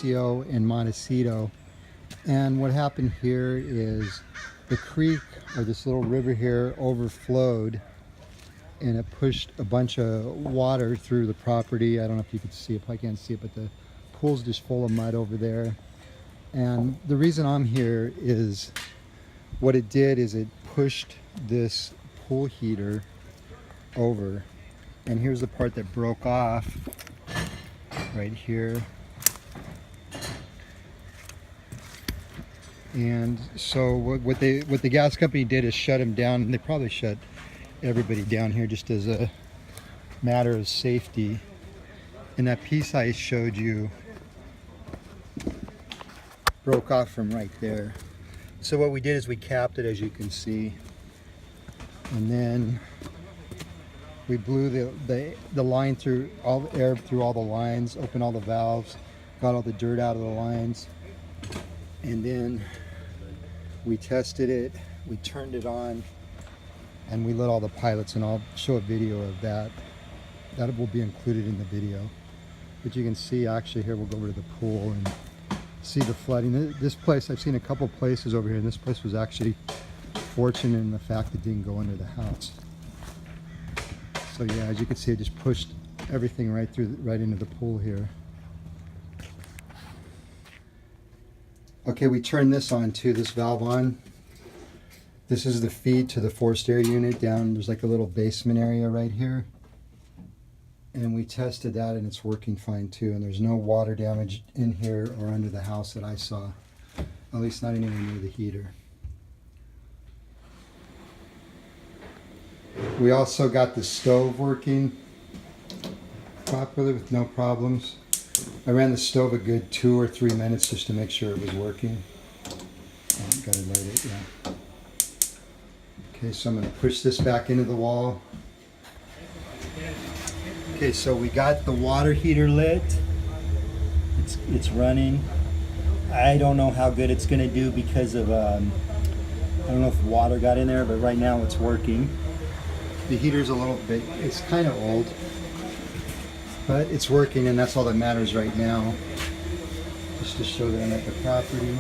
Montecito and Montecito. And what happened here is the creek, or this little river here, overflowed and it pushed a bunch of water through the property. I don't know if you can see it, I can't see it, but the pool's just full of mud over there. And the reason I'm here is what it did is it pushed this pool heater over. And here's the part that broke off right here. And so what the gas company did is shut them down, and they probably shut everybody down here just as a matter of safety. And that piece I showed you broke off from right there. So what we did is we capped it, as you can see, and then we blew the line through, all the air through all the lines, opened all the valves, got all the dirt out of the lines, and then we tested it, we turned it on, and we lit all the pilots, and I'll show a video of that. That will be included in the video. But you can see, actually here, we'll go over to the pool and see the flooding. This place, I've seen a couple places over here, and this place was actually fortunate in the fact it didn't go under the house. So yeah, as you can see, it just pushed everything right into the pool here. Okay, we turned this on too, this valve on. This is the feed to the forced air unit down. There's like a little basement area right here. And we tested that and it's working fine too. And there's no water damage in here or under the house that I saw. At least not anywhere near the heater. We also got the stove working properly with no problems. I ran the stove a good 2 or 3 minutes just to make sure it was working. Oh, gotta light it, yeah. Okay, so I'm gonna push this back into the wall. Okay, so we got the water heater lit. It's running. I don't know how good it's gonna do because of, I don't know if water got in there, but right now it's working. The heater's a little bit, it's kind of old, but it's working, and that's all that matters right now. Just to show that I'm at the property.